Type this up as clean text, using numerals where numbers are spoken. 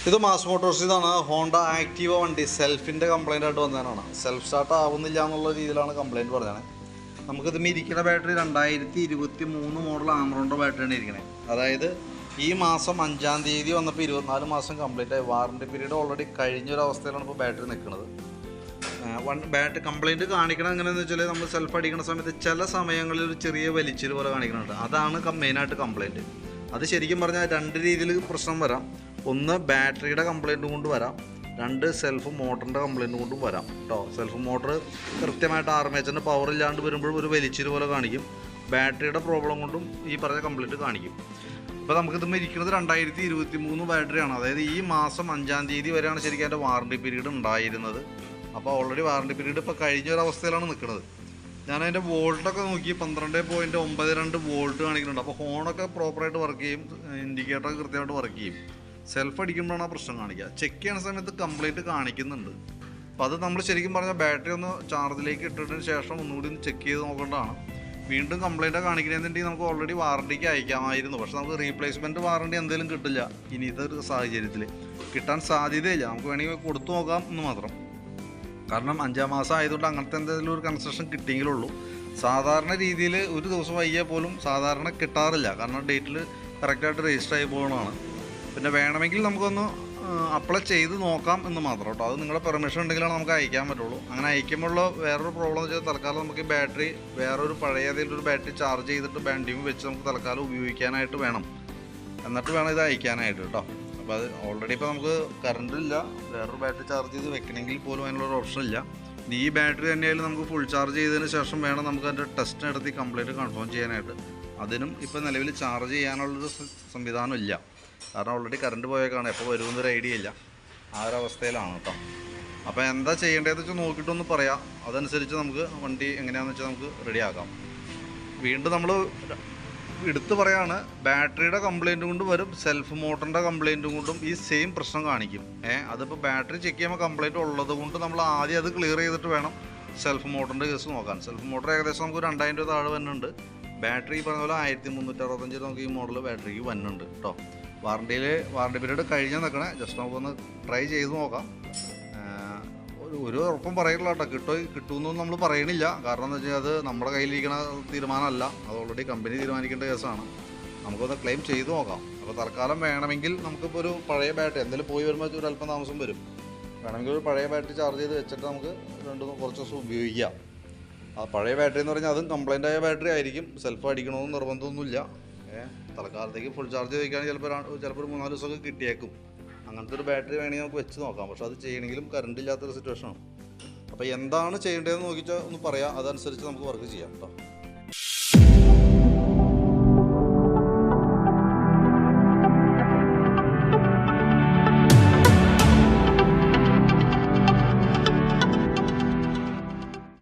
ഇത് mass Motors ഇതാണ് Honda Activa വണ്ടി സെൽഫിൻ്റെ കംപ്ലൈൻ്റ് ആയിട്ട് വന്നതാണ്. സെൽഫ് സ്റ്റാർട്ട് ആവുന്നില്ല എന്നുള്ള രീതിയിലാണ് കംപ്ലൈൻറ്റ് പറഞ്ഞത്. നമുക്കിത് ഇരിക്കുന്ന ബാറ്ററി 2023 മോഡൽ ആമറോണിൻ്റെ ബാറ്ററിയാണ് ഇരിക്കണേ. അതായത് ഈ മാസം 5-ാം തീയതി വന്നപ്പോൾ 24 മാസം കംപ്ലീറ്റ് ആയി. വാറണ്ടി പീരീഡ് ഓൾറെഡി കഴിഞ്ഞൊരവസ്ഥയിലാണ് ഇപ്പോൾ ബാറ്ററി നിൽക്കുന്നത്. ബാറ്ററി കംപ്ലൈൻറ്റ് കാണിക്കണം എങ്ങനെയാണെന്ന് വെച്ചാൽ നമ്മൾ സെൽഫ് അടിക്കുന്ന സമയത്ത് ചില സമയങ്ങളിൽ ഒരു ചെറിയ വലിച്ചിൽ പോലെ കാണിക്കുന്നുണ്ട്. അതാണ് മെയിനായിട്ട് കംപ്ലൈൻറ്റ്. അത് ശരിക്കും പറഞ്ഞാൽ 2 രീതിയിൽ പ്രശ്നം വരാം. ഒന്ന് ബാറ്ററിയുടെ കംപ്ലൈൻറ്റ് കൊണ്ട് വരാം, 2 സെൽഫ് മോട്ടറിൻ്റെ കംപ്ലൈൻറ്റ് കൊണ്ടും വരാം കേട്ടോ. സെൽഫ് മോട്ടർ കൃത്യമായിട്ട് ആർമേച്ചറിൻ്റെ പവർ ഇല്ലാണ്ട് വരുമ്പോൾ ഒരു വലിച്ചിൽ പോലെ കാണിക്കും. ബാറ്ററിയുടെ പ്രോബ്ലം കൊണ്ടും ഈ പറഞ്ഞ കംപ്ലൈൻറ്റ് കാണിക്കും. ഇപ്പോൾ നമുക്കിത് ഇരിക്കുന്നത് 2023 ബാറ്ററിയാണ്. അതായത് ഈ മാസം 5-ാം തീയതി വരെയാണ് ശരിക്കും അതിൻ്റെ വാറണ്ടി പീരീഡ് ഉണ്ടായിരുന്നത്. അപ്പോൾ ഓൾറെഡി വാറണ്ടി പീരീഡ് ഇപ്പോൾ കഴിഞ്ഞൊരവസ്ഥയിലാണ് നിൽക്കുന്നത്. ഞാനതിൻ്റെ വോൾട്ടൊക്കെ നോക്കി 12.92 വോൾട്ട് കാണിക്കുന്നുണ്ട്. അപ്പോൾ ഹോണൊക്കെ പ്രോപ്പറായിട്ട് വർക്ക് ചെയ്യും, ഇൻഡിക്കേറ്ററൊക്കെ കൃത്യമായിട്ട് വർക്ക് ചെയ്യും. സെൽഫ് അടിക്കുമ്പോഴാണ് ആ പ്രശ്നം കാണിക്കുക. ചെക്ക് ചെയ്യുന്ന സമയത്ത് കംപ്ലൈൻറ്റ് കാണിക്കുന്നുണ്ട്. അപ്പോൾ അത് നമ്മൾ ശരിക്കും പറഞ്ഞാൽ ബാറ്ററി ഒന്ന് ചാർജിലേക്ക് ഇട്ടതിന് ശേഷം ഒന്നുകൂടി ഒന്ന് ചെക്ക് ചെയ്ത് നോക്കേണ്ടതാണ്. വീണ്ടും കംപ്ലൈൻറ്റ് കാണിക്കണമെന്നുണ്ടെങ്കിൽ നമുക്ക് ഓൾറെഡി വാറണ്ടിക്ക് അയക്കാമായിരുന്നു. പക്ഷേ നമുക്ക് റീപ്ലേസ്മെൻറ്റ് വാറണ്ടി എന്തെങ്കിലും കിട്ടില്ല. ഇനിയത്തെ ഒരു സാഹചര്യത്തിൽ കിട്ടാൻ സാധ്യതയില്ല. നമുക്ക് വേണമെങ്കിൽ കൊടുത്തു നോക്കാം എന്ന് മാത്രം. കാരണം 5-ാം മാസം ആയതുകൊണ്ട് അങ്ങനത്തെ എന്തെങ്കിലും ഒരു കൺസെഷൻ കിട്ടിയെങ്കിലുള്ളൂ. സാധാരണ രീതിയിൽ ഒരു ദിവസം വൈകിയാൽ പോലും സാധാരണ കിട്ടാറില്ല. കാരണം ഡേറ്റിൽ കറക്റ്റായിട്ട് രജിസ്റ്റർ ആയി പോകുന്നതാണ്. പിന്നെ വേണമെങ്കിൽ നമുക്കൊന്ന് അപ്ലൈ ചെയ്ത് നോക്കാം എന്ന് മാത്രം കേട്ടോ. അത് നിങ്ങളുടെ പെർമിഷൻ ഉണ്ടെങ്കിലാണ് നമുക്ക് അയക്കാൻ പറ്റുള്ളൂ. അങ്ങനെ അയക്കുമ്പോഴുള്ള വേറൊരു പ്രോബ്ലം എന്ന് വെച്ചാൽ തൽക്കാലം നമുക്ക് ഈ ബാറ്ററി വേറൊരു പഴയ ഏതെങ്കിലും ഒരു ബാറ്ററി ചാർജ് ചെയ്തിട്ട് ബാൻഡിങ് വെച്ച് നമുക്ക് തൽക്കാലം ഉപയോഗിക്കാനായിട്ട് വേണം. എന്നിട്ട് വേണം ഇത് അയക്കാനായിട്ട് കേട്ടോ. അപ്പോൾ അത് ഓൾറെഡി ഇപ്പോൾ നമുക്ക് കറണ്ടില്ല, വേറൊരു ബാറ്ററി ചാർജ് ചെയ്ത് വെക്കണമെങ്കിൽ പോലും അതിനുള്ളൊരു ഓപ്ഷൻ ഇല്ല. ഈ ബാറ്ററി തന്നെയായാലും നമുക്ക് ഫുൾ ചാർജ് ചെയ്തതിന് ശേഷം വേണം നമുക്ക് അതിൻ്റെ ടെസ്റ്റ് നടത്തി കംപ്ലീറ്റ് കൺഫേം ചെയ്യാനായിട്ട്. അതിനും ഇപ്പോൾ നിലവിൽ ചാർജ് ചെയ്യാനുള്ളൊരു സംവിധാനം ഇല്ല. കാരണം ഓൾറെഡി കറണ്ട് പോയേക്കാണ്, എപ്പോൾ വരുമെന്നൊരു ഐഡിയ ഇല്ല. ആ ഒരു അവസ്ഥയിലാണ് കേട്ടോ. അപ്പോൾ എന്താ ചെയ്യേണ്ടതെന്ന് വെച്ചാൽ നോക്കിയിട്ടൊന്ന് പറയാം. അതനുസരിച്ച് നമുക്ക് വണ്ടി എങ്ങനെയാണെന്ന് വെച്ചാൽ നമുക്ക് റെഡിയാക്കാം. വീണ്ടും നമ്മൾ എടുത്ത് പറയാണ്, ബാറ്ററിയുടെ കംപ്ലൈൻറ്റ് കൊണ്ട് വരും, സെൽഫ് മോട്ടറിൻ്റെ കംപ്ലൈൻറ്റും കൊണ്ടും ഈ സെയിം പ്രശ്നം കാണിക്കും. അതിപ്പോൾ ബാറ്ററി ചെക്ക് ചെയ്യുമ്പോൾ കംപ്ലൈൻറ്റ് ഉള്ളത് കൊണ്ട് നമ്മൾ ആദ്യം അത് ക്ലിയർ ചെയ്തിട്ട് വേണം സെൽഫ് മോട്ടറിൻ്റെ കേസ് നോക്കാൻ. സെൽഫ് മോട്ടർ ഏകദേശം നമുക്ക് 2000 രൂപ താഴെ വരുന്നുണ്ട്. ബാറ്ററി പറഞ്ഞ പോലെ 1365 നമുക്ക് ഈ മോഡൽ ബാറ്ററിക്ക് വരുന്നുണ്ട് കേട്ടോ. വാറണ്ടി പീരീഡ് കഴിഞ്ഞാൽ നിൽക്കണേ. ജസ്റ്റ് നമുക്കൊന്ന് ട്രൈ ചെയ്ത് നോക്കാം. ഒരു ഉറപ്പും പറയില്ല കേട്ടോ. കിട്ടുമെന്നൊന്നും നമ്മൾ പറയണില്ല. കാരണം എന്ന് വെച്ചാൽ അത് നമ്മുടെ കയ്യിലിരിക്കുന്ന തീരുമാനമല്ല. അത് ഓൾറെഡി കമ്പനി തീരുമാനിക്കേണ്ട കേസാണ്. നമുക്കൊന്ന് ക്ലെയിം ചെയ്ത് നോക്കാം. അപ്പോൾ തൽക്കാലം വേണമെങ്കിൽ നമുക്കിപ്പോൾ ഒരു പഴയ ബാറ്ററി എന്തെങ്കിലും പോയി വരുമ്പോൾ ഒരു അല്പം താമസം വരും. വേണമെങ്കിൽ ഒരു പഴയ ബാറ്ററി ചാർജ് ചെയ്ത് വെച്ചിട്ട് നമുക്ക് കുറച്ച് ദിവസം ഉപയോഗിക്കാം. ആ പഴയ ബാറ്ററി എന്ന് പറഞ്ഞാൽ അതും കംപ്ലൈൻ്റ് ആയ ബാറ്ററി ആയിരിക്കും. സെൽഫ് അടിക്കണമെന്ന് നിർബന്ധമൊന്നുമില്ല. തൽക്കാലത്തേക്ക് ഫുൾ ചാർജ് വയ്ക്കുകയാണെങ്കിൽ ചിലപ്പോൾ ഒരു 3-4 ദിവസമൊക്കെ കിട്ടിയേക്കും. അങ്ങനത്തെ ഒരു ബാറ്ററി വേണമെങ്കിൽ നമുക്ക് വെച്ച് നോക്കാം. പക്ഷെ അത് ചെയ്യണമെങ്കിലും കറണ്ട് ഇല്ലാത്തൊരു സിറ്റുവേഷനാണ്. അപ്പോൾ എന്താണ് ചെയ്യേണ്ടതെന്ന് നോക്കിച്ചാൽ ഒന്ന് പറയാം. അതനുസരിച്ച് നമുക്ക് വർക്ക് ചെയ്യാം കേട്ടോ.